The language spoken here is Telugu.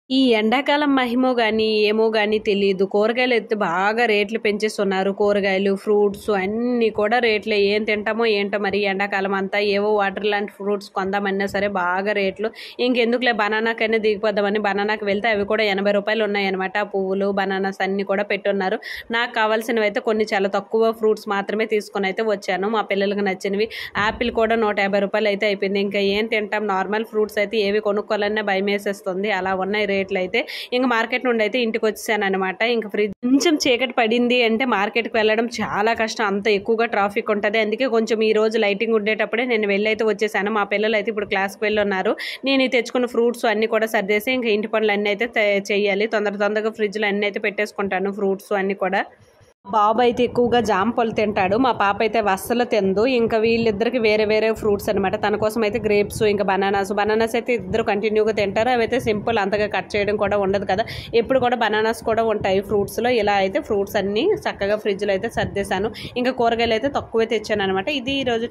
ఈ ఎండాకాలం మహిమో గాని, ఏమో గాని తెలీదు. కూరగాయలైతే బాగా రేట్లు పెంచేస్తున్నారు. కూరగాయలు, ఫ్రూట్స్ అన్నీ కూడా రేట్లే. ఏం తింటామో ఏంటో మరి ఎండాకాలం అంతా. ఏవో వాటర్ లాంటి ఫ్రూట్స్ కొందామన్నా సరే బాగా రేట్లు. ఇంకెందుకులే బనానాకైనా దిగిపోదామని బనానాకి వెళ్తే అవి కూడా రూ. 80 ఉన్నాయన్నమాట. ఆ పువ్వులు, బనానాస్ అన్నీ కూడా పెట్టున్నారు. నాకు కావాల్సినవైతే కొన్ని చాలా తక్కువ ఫ్రూట్స్ మాత్రమే తీసుకొని అయితే వచ్చాను. మా పిల్లలకి నచ్చినవి. యాపిల్ కూడా రూ. 150 అయితే అయిపోయింది. ఇంకా ఏం తింటాం, నార్మల్ ఫ్రూట్స్ అయితే ఏవి కొనుక్కోవాలన్నా భయమేసేస్తుంది. అలా ఉన్నాయి రేట్లు అయితే. ఇంకా మార్కెట్ నుండి అయితే ఇంటికి వచ్చేసాను అనమాట. ఇంకా ఫ్రిడ్జ్ కొంచెం చీకటి పడింది అంటే మార్కెట్కి వెళ్ళడం చాలా కష్టం. అంత ఎక్కువగా ట్రాఫిక్ ఉంటుంది. అందుకే కొంచెం ఈ రోజు లైటింగ్ ఉండేటప్పుడే నేను వెళ్ళైతే వచ్చేసాను. మా పిల్లలు అయితే ఇప్పుడు క్లాస్కి వెళ్ళి ఉన్నారు. నేను ఈ తెచ్చుకున్న ఫ్రూట్స్ అన్ని కూడా సర్దేసి ఇంకా ఇంటి పనులు అన్నీ అయితే చేయాలి. తొందరగా ఫ్రిడ్జ్లో అన్నీ అయితే పెట్టేసుకుంటాను, ఫ్రూట్స్ అన్నీ కూడా. బాబు అయితే ఎక్కువగా జామ పళ్ళు తింటాడు. మా పాప అయితే అస్సలు తిందు. ఇంకా వీళ్ళిద్దరికి వేరే వేరే ఫ్రూట్స్ అనమాట. తన కోసం అయితే గ్రేప్స్, ఇంకా బనానాస్ అయితే ఇద్దరు కంటిన్యూగా తింటారు. అవి అయితే సింపుల్, అంతగా కట్ చేయడం కూడా ఉండదు కదా. ఎప్పుడు కూడా బనానాస్ కూడా ఉంటాయి ఫ్రూట్స్లో. ఇలా అయితే ఫ్రూట్స్ అన్నీ చక్కగా ఫ్రిడ్జ్లో అయితే సర్దేశాను. ఇంకా కూరగాయలు అయితే తక్కువే తెచ్చాను అనమాట. ఇది ఈరోజు